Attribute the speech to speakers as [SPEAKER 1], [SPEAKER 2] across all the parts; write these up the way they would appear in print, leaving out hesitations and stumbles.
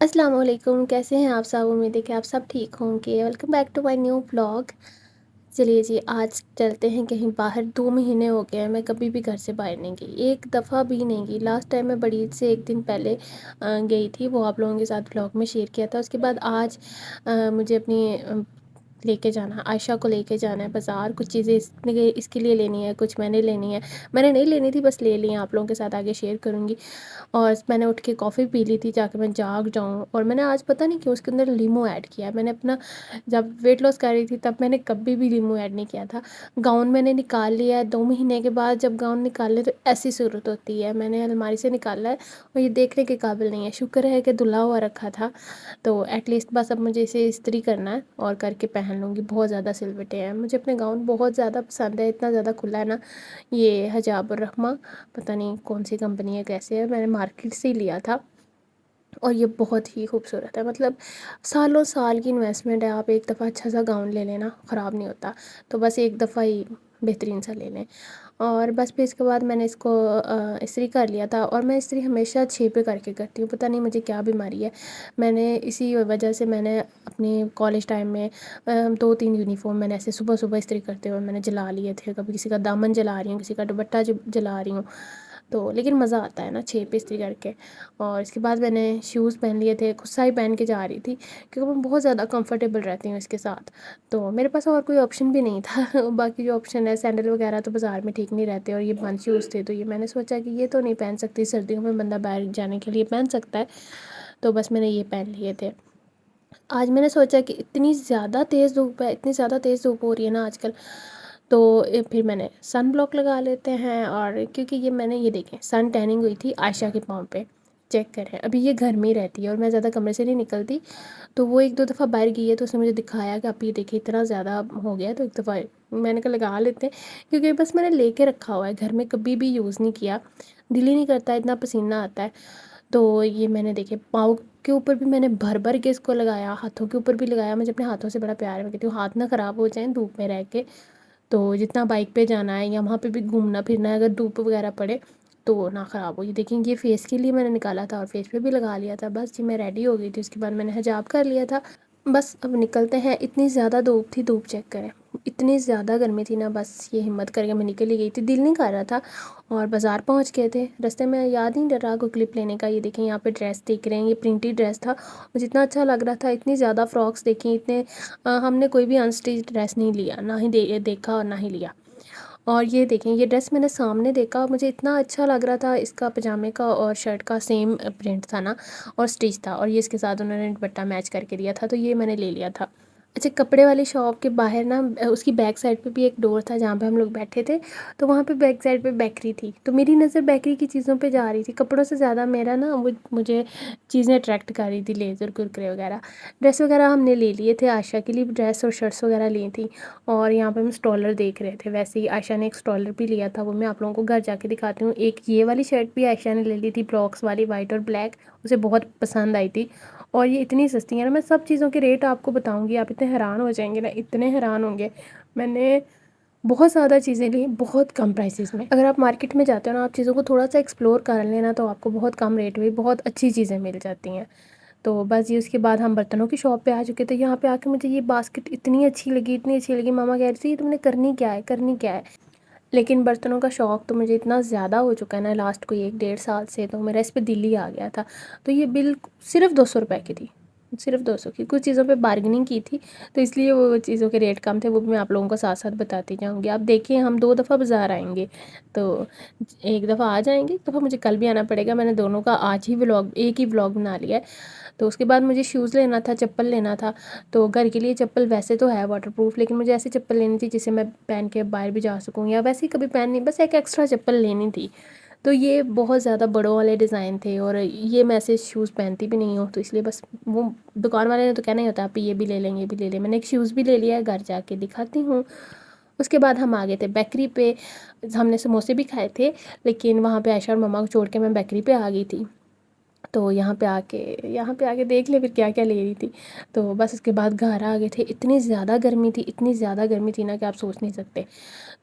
[SPEAKER 1] अस्सलाम वालेकुम, कैसे हैं आप सब। उम्मीद है कि आप सब ठीक होंगे। Welcome back to my new vlog. चलिए जी, आज चलते हैं कहीं बाहर। 2 महीने हो गए हैं मैं कभी भी घर से बाहर नहीं गई, एक दफ़ा भी नहीं गई। लास्ट टाइम मैं बड़ी ईद से एक दिन पहले गई थी, वो आप लोगों के साथ व्लॉग में शेयर किया था। उसके बाद आज मुझे अपनी लेके जाना है, आयशा को लेके जाना है बाज़ार। कुछ चीज़ें इसके लिए लेनी है, कुछ मैंने लेनी है। मैंने नहीं लेनी थी, बस ले ली हैं, आप लोगों के साथ आगे शेयर करूँगी। और मैंने उठ के कॉफ़ी पी ली थी ताकि मैं जाग जाऊँ। और मैंने आज पता नहीं क्यों उसके अंदर लीमू ऐड किया है। मैंने अपना जब वेट लॉस कर रही थी तब मैंने कभी भी लीमू ऐड नहीं किया था। गाउन मैंने निकाल लिया है 2 महीने के बाद। जब गाउन निकाले तो ऐसी सूरत होती है। मैंने अलमारी से निकाला है और ये देखने के काबिल नहीं है। शुक्र है कि धुला हुआ रखा था, तो एटलीस्ट बस अब मुझे इसे इस्त्री करना है और करके पहन लूँगी। बहुत ज़्यादा सिलवटें हैं। मुझे अपने गाउन बहुत ज़्यादा पसंद है, इतना ज़्यादा खुला है ना। ये हिजाब उर रहमा, पता नहीं कौन सी कंपनी है, कैसे है, मैंने मार्केट से ही लिया था और ये बहुत ही खूबसूरत है। मतलब सालों साल की इन्वेस्टमेंट है। आप एक दफ़ा अच्छा सा गाउन ले लेना, ख़राब नहीं होता। तो बस एक दफ़ा ही बेहतरीन सा ले लें। और बस फिर इसके बाद मैंने इसको इस्त्री कर लिया था। और मैं इस्त्री हमेशा 6 पे करके करती हूँ, पता नहीं मुझे क्या बीमारी है। मैंने इसी वजह से मैंने अपनी कॉलेज टाइम में 2-3 यूनिफॉर्म मैंने ऐसे सुबह सुबह इस्त्री करते हुए मैंने जला लिए थे। कभी किसी का दामन जला रही हूँ, किसी का दुपट्टा जला रही हूँ। तो लेकिन मज़ा आता है ना 6 पे इस्त्री करके। और इसके बाद मैंने शूज़ पहन लिए थे, खुद सा ही पहन के जा रही थी क्योंकि मैं बहुत ज़्यादा कंफर्टेबल रहती हूँ इसके साथ। तो मेरे पास और कोई ऑप्शन भी नहीं था। बाकी जो ऑप्शन है सैंडल वगैरह तो बाज़ार में ठीक नहीं रहते, और ये बंद शूज़ थे तो ये मैंने सोचा कि ये तो नहीं पहन सकती, सर्दियों में बंदा बाहर जाने के लिए पहन सकता है। तो बस मैंने ये पहन लिए थे। आज मैंने सोचा कि इतनी ज़्यादा तेज़ धूप है, इतनी ज़्यादा तेज़ धूप हो रही है ना आजकल, तो फिर मैंने सन ब्लॉक लगा लेते हैं। और क्योंकि ये मैंने ये देखें सन टैनिंग हुई थी आयशा के पाँव पे, चेक करें। अभी ये घर में ही रहती है और मैं ज़्यादा कमरे से नहीं निकलती, तो वो 1-2 दफ़ा बाहर गई है तो उसने मुझे दिखाया कि आप ये देखिए इतना ज़्यादा हो गया है, तो एक दफ़ा मैंने कहा लगा लेते हैं। क्योंकि बस मैंने लेके रखा हुआ है, घर में कभी भी यूज़ नहीं किया, दिल ही नहीं करता, इतना पसीना आता है। तो ये मैंने देखे पाँव के ऊपर भी मैंने भर भर के इसको लगाया, हाथों के ऊपर भी लगाया। मुझे अपने हाथों से बड़ा प्यार है, मैं कहती हूँ हाथ ना ख़राब हो जाएँ धूप में रह के। तो जितना बाइक पे जाना है या वहाँ पे भी घूमना फिरना है, अगर धूप वगैरह पड़े तो ना ख़राब हो। ये देखेंगे, ये फेस के लिए मैंने निकाला था और फेस पे भी लगा लिया था। बस जी मैं रेडी हो गई थी, उसके बाद मैंने हिजाब कर लिया था। बस अब निकलते हैं। इतनी ज़्यादा धूप थी, धूप चेक करें, इतनी ज़्यादा गर्मी थी ना, बस ये हिम्मत करके मैं निकल ही गई थी, दिल नहीं कर रहा था। और बाज़ार पहुंच गए थे, रास्ते में याद नहीं रहा कोई क्लिप लेने का। ये देखें यहाँ पे ड्रेस देख रहे हैं, ये प्रिंटेड ड्रेस था, मुझे इतना अच्छा लग रहा था। इतनी ज़्यादा फ्रॉक्स देखी, इतने हमने कोई भी अनस्टिच ड्रेस नहीं लिया, ना ही देखा और ना ही लिया। और ये देखें, ये ड्रेस मैंने सामने देखा, मुझे इतना अच्छा लग रहा था। इसका पजामे का और शर्ट का सेम प्रिंट था ना, और स्टिच था, और ये इसके साथ उन्होंने दुपट्टा मैच करके दिया था, तो ये मैंने ले लिया था। अच्छा, कपड़े वाली शॉप के बाहर ना उसकी बैक साइड पे भी एक डोर था जहाँ पे हम लोग बैठे थे, तो वहाँ पे बैक साइड पे बेकरी थी। तो मेरी नज़र बेकरी की चीज़ों पे जा रही थी, कपड़ों से ज़्यादा मेरा ना वो मुझे चीज़ें अट्रैक्ट कर रही थी, लेज़र कुरकुरे वगैरह। ड्रेस वगैरह हमने ले लिए थे, आयशा के लिए ड्रेस और शर्ट्स वगैरह ली थी। और यहाँ पे हम स्टॉलर देख रहे थे। वैसे ही आयशा ने एक स्टॉलर भी लिया था, वो मैं आप लोगों को घर जाके दिखाती हूँ। एक ये वाली शर्ट भी आयशा ने ले ली थी, ब्लॉक्स वाली, वाइट और ब्लैक, उसे बहुत पसंद आई थी। और ये इतनी सस्ती है ना, मैं सब चीज़ों के रेट आपको बताऊँगी, आप इतने हैरान हो जाएंगे ना, इतने हैरान होंगे। मैंने बहुत ज़्यादा चीज़ें ली बहुत कम प्राइसेस में। अगर आप मार्केट में जाते हो ना, आप चीज़ों को थोड़ा सा एक्सप्लोर कर लेना, तो आपको बहुत कम रेट में बहुत अच्छी चीज़ें मिल जाती हैं। तो बस ये उसके बाद हम बर्तनों की शॉप पे आ चुके थे। यहाँ पे आके मुझे ये बास्केट इतनी अच्छी लगी, इतनी अच्छी लगी। मामा कह रही थी तुमने करनी क्या है, करनी क्या है। लेकिन बर्तनों का शौक़ तो मुझे इतना ज़्यादा हो चुका है ना लास्ट कोई 1-1.5 साल से, तो मेरा इस पे दिल ही आ गया था। तो ये बिल सिर्फ 200 रुपये की थी, सिर्फ 200 की। कुछ चीज़ों पे बार्गेनिंग की थी, तो इसलिए वो चीज़ों के रेट कम थे, वो भी मैं आप लोगों को साथ साथ बताती जाऊँगी। आप देखिए, हम 2 दफ़ा बाज़ार आएंगे, तो एक दफ़ा आज आएंगे, एक दफ़ा मुझे कल भी आना पड़ेगा। मैंने दोनों का आज ही व्लॉग, एक ही व्लॉग बना लिया है। तो उसके बाद मुझे शूज़ लेना था, चप्पल लेना था। तो घर के लिए चप्पल वैसे तो है वाटरप्रूफ, लेकिन मुझे ऐसी चप्पल लेनी थी जिसे मैं पहन के बाहर भी जा सकूँ, या वैसे ही कभी पहन नहीं, बस एक एक्स्ट्रा चप्पल लेनी थी। तो ये बहुत ज़्यादा बड़ों वाले डिज़ाइन थे और ये मैं ऐसे शूज़ पहनती भी नहीं हूँ, तो इसलिए बस वो दुकान वाले ने तो कहना ही होता है आप ये भी ले लेंगे, ये भी ले लें। मैंने एक शूज़ भी ले लिया है, घर जाके दिखाती हूँ। उसके बाद हम आ गए थे बेकरी पे। हमने समोसे भी खाए थे, लेकिन वहाँ पे आयशा और मम्मा को छोड़ के मैं बेकरी पे आ गई थी। तो यहाँ पे आके देख ले फिर क्या क्या ले रही थी। तो बस उसके बाद घर आ गए थे। इतनी ज़्यादा गर्मी थी, इतनी ज़्यादा गर्मी थी ना कि आप सोच नहीं सकते।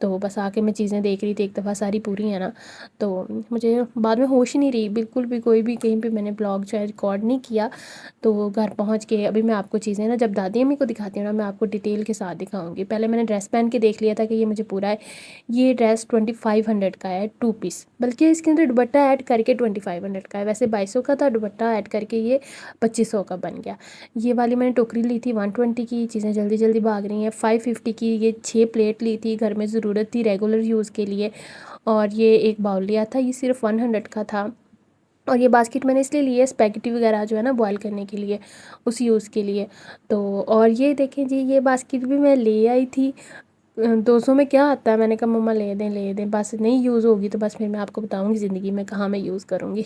[SPEAKER 1] तो बस आके मैं चीज़ें देख रही थी, एक दफ़ा सारी पूरी है ना। तो मुझे बाद में होश ही नहीं रही बिल्कुल भी, कोई भी कहीं पे मैंने ब्लॉग जो है रिकॉर्ड नहीं किया। तो घर पहुंच के अभी मैं आपको चीज़ें ना जब दादी अम्मी को दिखाती हूँ ना, मैं आपको डिटेल के साथ दिखाऊंगी। पहले मैंने ड्रेस पहन के देख लिया था कि ये मुझे पूरा है। ये ड्रेस 2500 का है, 2 पीस, बल्कि इसके अंदर दुपट्टा ऐड करके 2500 का है। वैसे 2200 का था, दुपट्टा ऐड करके ये 2500 का बन गया। ये वाली मैंने टोकरी ली थी 120 की। चीज़ें जल्दी जल्दी भाग रही हैं। 550 की ये 6 प्लेट ली थी, घर में ज़रूरत थी रेगुलर यूज़ के लिए। और ये एक बाउल लिया था, ये सिर्फ 100 का था। और ये बास्केट मैंने इसलिए ली है, स्पैगेटी वगैरह जो है ना बॉयल करने के लिए, उस यूज़ के लिए। तो और ये देखें जी, ये बास्केट भी मैं ले आई थी। 200 में क्या आता है, मैंने कहा मम्मा ले दें, बस नहीं यूज़ होगी तो बस फिर मैं आपको बताऊंगी ज़िंदगी में कहाँ मैं यूज़ करूँगी।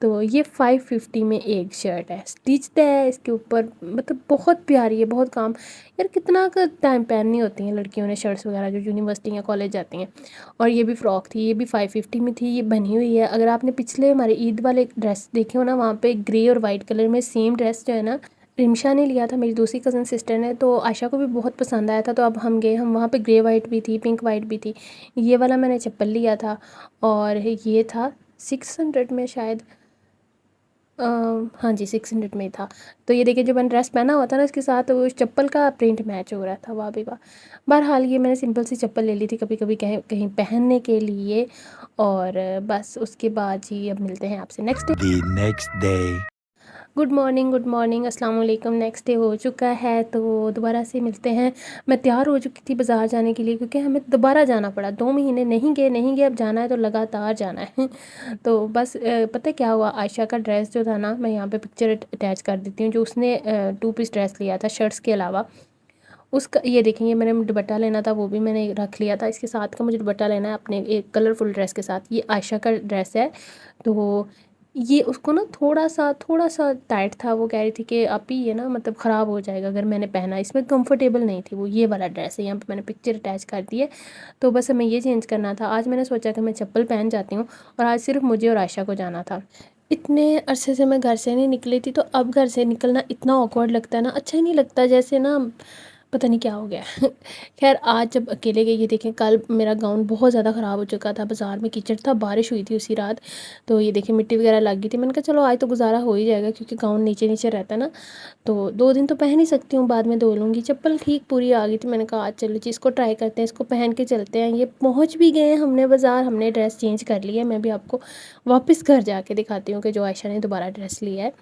[SPEAKER 1] तो ये 550 में एक शर्ट है, स्टिच्ड है इसके ऊपर, मतलब बहुत प्यारी है, बहुत काम। यार कितना का टाइम पहननी होती हैं लड़कियों ने शर्ट्स वगैरह जो यूनिवर्सिटी या कॉलेज जाती हैं। और ये भी फ़्रॉक थी, ये भी 550 में थी, ये बनी हुई है। अगर आपने पिछले हमारे ईद वाले ड्रेस देखे हो ना, वहाँ पे ग्रे और वाइट कलर में सेम ड्रेस जो है ना, रिमशा ने लिया था, मेरी दूसरी कज़न सिस्टर ने, तो आयशा को भी बहुत पसंद आया था। तो अब हम गए, हम वहाँ पे ग्रे वाइट भी थी, पिंक वाइट भी थी। ये वाला मैंने चप्पल लिया था और ये था 600 में शायद। हाँ जी 600 में ही था। तो ये देखिए जो मैंने ड्रेस पहना हुआ था ना, इसके साथ वो चप्पल का प्रिंट मैच हो रहा था, वाह भी वाह। बहरहाल ये मैंने सिंपल सी चप्पल ले ली थी कभी कभी कहीं कहीं पहनने के लिए। और बस उसके बाद जी अब मिलते हैं आपसे next day.
[SPEAKER 2] The next day.
[SPEAKER 1] Good morning, अस्सलाम वालेकुम। नेक्स्ट डे हो चुका है तो दोबारा से मिलते हैं। मैं तैयार हो चुकी थी बाज़ार जाने के लिए, क्योंकि हमें दोबारा जाना पड़ा। 2 महीने नहीं गए, अब जाना है तो लगातार जाना है। तो बस पता है क्या हुआ, आयशा का ड्रेस जो था ना, मैं यहाँ पे पिक्चर अटैच कर देती हूँ, जो उसने 2 पीस ड्रेस लिया था शर्ट्स के अलावा। उसका ये देखेंगे, मैंने दुपट्टा लेना था, वो भी मैंने रख लिया था। इसके साथ का मुझे दुपट्टा लेना है अपने एक कलरफुल ड्रेस के साथ। ये आयशा का ड्रेस है। तो ये उसको ना थोड़ा सा टाइट था। वो कह रही थी कि आप ही ये ना मतलब ख़राब हो जाएगा अगर मैंने पहना, इसमें कंफर्टेबल नहीं थी वो। ये वाला ड्रेस है, यहाँ पे मैंने पिक्चर अटैच कर दी है। तो बस हमें ये चेंज करना था। आज मैंने सोचा कि मैं चप्पल पहन जाती हूँ, और आज सिर्फ मुझे और आयशा को जाना था। इतने अरसे से मैं घर से नहीं निकली थी, तो अब घर से निकलना इतना ऑकवर्ड लगता है ना, अच्छा ही नहीं लगता, जैसे ना पता नहीं क्या हो गया। खैर आज जब अकेले गई, ये देखें कल मेरा गाउन बहुत ज़्यादा ख़राब हो चुका था, बाज़ार में कीचड़ था, बारिश हुई थी उसी रात। तो ये देखें मिट्टी वगैरह लग गई थी। मैंने कहा चलो आज तो गुजारा हो ही जाएगा, क्योंकि गाउन नीचे नीचे रहता है ना, तो 2 दिन तो पहन ही सकती हूँ, बाद में धो लूँगी। चप्पल ठीक पूरी आ गई थी। मैंने कहा आज चलो जी इसको ट्राई करते हैं, इसको पहन के चलते हैं। ये पहुँच भी गए हैं हमने बाज़ार, हमने ड्रेस चेंज कर लिया है। मैं भी आपको वापस घर जाके दिखाती हूँ कि जो आयशा ने दोबारा ड्रेस लिया है।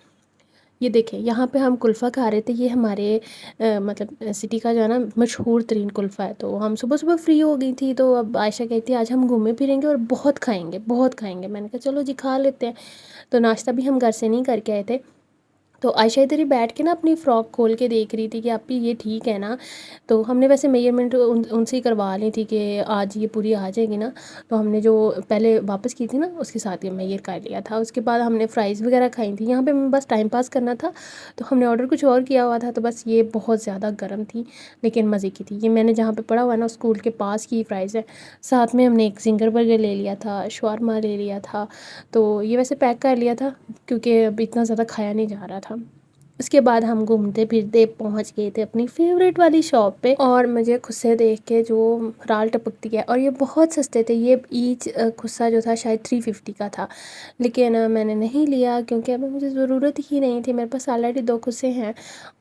[SPEAKER 1] ये देखें यहाँ पे हम कुल्फ़ा खा रहे थे। ये हमारे मतलब सिटी का जो है ना मशहूर तरीन कुल्फ़ा है। तो हम सुबह सुबह फ्री हो गई थी, तो अब आयशा कहती है आज हम घूमे फिरेंगे और बहुत खाएंगे, बहुत खाएंगे। मैंने कहा चलो जी खा लेते हैं। तो नाश्ता भी हम घर से नहीं करके आए थे। तो आयशा इधर ही बैठ के ना अपनी फ़्रॉक खोल के देख रही थी कि आप ही ये ठीक है ना। तो हमने वैसे मेजरमेंट उनसे ही करवा ली थी कि आज ये पूरी आ जाएगी ना। तो हमने जो पहले वापस की थी ना, उसके साथ ये मेजर कर लिया था। उसके बाद हमने फ़्राइज़ वगैरह खाई थी। यहाँ पे हमें बस टाइम पास करना था, तो हमने ऑर्डर कुछ और किया हुआ था। तो बस ये बहुत ज़्यादा गर्म थी, लेकिन मज़े की थी। ये मैंने जहाँ पर पढ़ा हुआ है ना, स्कूल के पास की फ़्राइज़ है। साथ में हमने एक ज़िंगर बर्गर ले लिया था, शवारमा ले लिया था। तो ये वैसे पैक कर लिया था, क्योंकि अब इतना ज़्यादा खाया नहीं जा रहा था। उसके बाद हम घूमते फिरते पहुंच गए थे अपनी फेवरेट वाली शॉप पे, और मुझे खुस्से देख के जो राल टपकती है। और ये बहुत सस्ते थे। ये ईच खुस्सा जो था शायद 350 का था, लेकिन मैंने नहीं लिया, क्योंकि अभी मुझे ज़रूरत ही नहीं थी। मेरे पास ऑलरेडी 2 खुस्से हैं,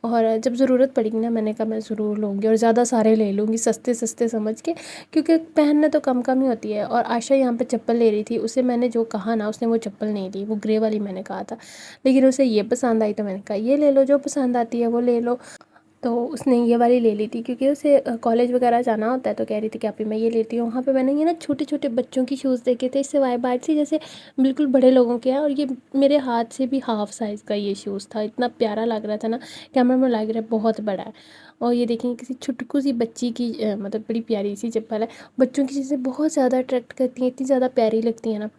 [SPEAKER 1] और जब ज़रूरत पड़ेगी ना, मैंने कहा मैं ज़रूर लूँगी, और ज़्यादा सारे ले लूँगी सस्ते सस्ते समझ के, क्योंकि पहनना तो कम कम ही होती है। और आशा यहाँ पे चप्पल ले रही थी, उसे मैंने जो कहा ना, उसने वो चप्पल नहीं ली, वो ग्रे वाली मैंने कहा था, लेकिन उसे ये पसंद आई। तो मैंने कहा ये ले लो, जो पसंद आती है वो ले लो। तो उसने ये वाली ले ली थी, क्योंकि उसे कॉलेज वगैरह जाना होता है। तो कह रही थी कि आप ही मैं ये लेती हूँ। वहाँ पे मैंने ये ना छोटे छोटे बच्चों की शूज़ देखे थे, इससे वाइब आई थी जैसे बिल्कुल बड़े लोगों के हैं। और ये मेरे हाथ से भी हाफ़ साइज़ का ये शूज़ था, इतना प्यारा लग रहा था ना, कैमरा में लग रहा है बहुत बड़ा है। और ये देखें किसी छुटकू सी बच्ची की मतलब बड़ी प्यारी सी चप्पल है। बच्चों की चीज़ें बहुत ज़्यादा अट्रैक्ट करती हैं, इतनी ज़्यादा प्यारी लगती हैं ना।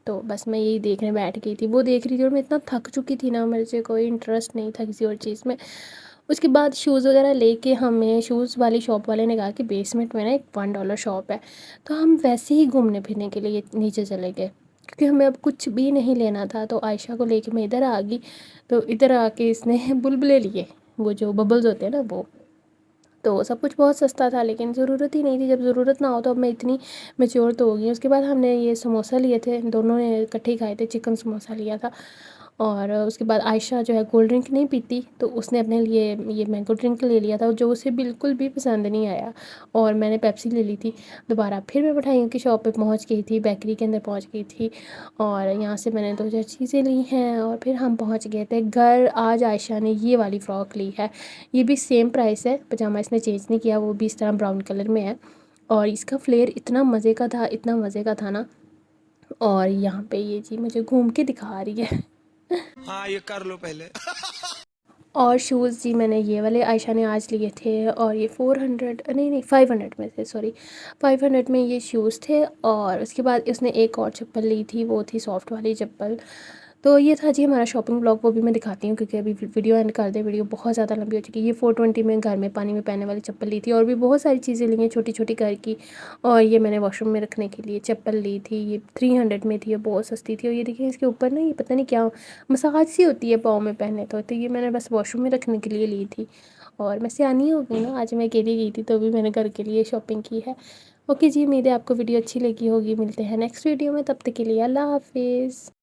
[SPEAKER 1] तो बस मैं यही देखने बैठ गई थी, वो देख रही थी और मैं इतना थक चुकी थी ना, मेरे से कोई इंटरेस्ट नहीं था किसी और चीज़ में। उसके बाद शूज़ वगैरह लेके हमें शूज़ वाली शॉप वाले ने कहा कि बेसमेंट में ना एक $1 शॉप है, तो हम वैसे ही घूमने फिरने के लिए नीचे चले गए क्योंकि हमें अब कुछ भी नहीं लेना था। तो आयशा को लेके मैं इधर आ गई, तो इधर आके इसने बुलबुले लिए, वो जो बबल्स होते हैं ना वो। तो सब कुछ बहुत सस्ता था लेकिन ज़रूरत ही नहीं थी, जब ज़रूरत ना हो तो अब मैं इतनी मैच्योर तो हो गई। उसके बाद हमने ये समोसा लिए थे, दोनों ने इकट्ठे ही खाए थे, चिकन समोसा लिया था। और उसके बाद आयशा जो है कोल्ड ड्रिंक नहीं पीती, तो उसने अपने लिए ये मैंगो ड्रिंक ले लिया था जो उसे बिल्कुल भी पसंद नहीं आया, और मैंने पेप्सी ले ली थी दोबारा। फिर मैं मिठाइयों की शॉप पे पहुंच गई थी, बेकरी के अंदर पहुंच गई थी, और यहाँ से मैंने 2-4 चीज़ें ली हैं और फिर हम पहुंच गए थे घर। आज आयशा ने ये वाली फ़्रॉक ली है, ये भी सेम प्राइस है, पजामा इसने चेंज नहीं किया, वो भी इस तरह ब्राउन कलर में है। और इसका फ्लेयर इतना मज़े का था, इतना मज़े का था ना। और यहाँ पे ये जी मुझे घूम के दिखा रही है।
[SPEAKER 2] हाँ ये कर लो पहले।
[SPEAKER 1] और शूज़ जी मैंने ये वाले आयशा ने आज लिए थे, और ये 400 नहीं 500 में थे, सॉरी 500 में ये शूज़ थे। और उसके बाद उसने एक और चप्पल ली थी, वो थी सॉफ्ट वाली चप्पल। तो ये था जी हमारा शॉपिंग ब्लॉग, वो भी मैं दिखाती हूँ क्योंकि अभी वीडियो एंड कर दे, वीडियो बहुत ज़्यादा लंबी हो चुकी है। ये 420 में घर में पानी में पहनने वाली चप्पल ली थी, और भी बहुत सारी चीज़ें ली हैं छोटी छोटी घर की। और ये मैंने वॉशरूम में रखने के लिए चप्पल ली थी, ये 300 में थी, ये बहुत सस्ती थी। और ये देखिए इसके ऊपर ना ये पता नहीं क्या मसाज सी होती है पाँव में पहनने, तो ये मैंने बस वॉशरूम में रखने के लिए ली थी। और मैं सियानी हो गई ना, आज मैं अकेली गई थी तो भी मैंने घर के लिए शॉपिंग की है। ओके जी, उम्मीद है आपको वीडियो अच्छी लगी होगी। मिलते हैं नेक्स्ट वीडियो में, तब तक के लिए अल्लाह हाफिज़।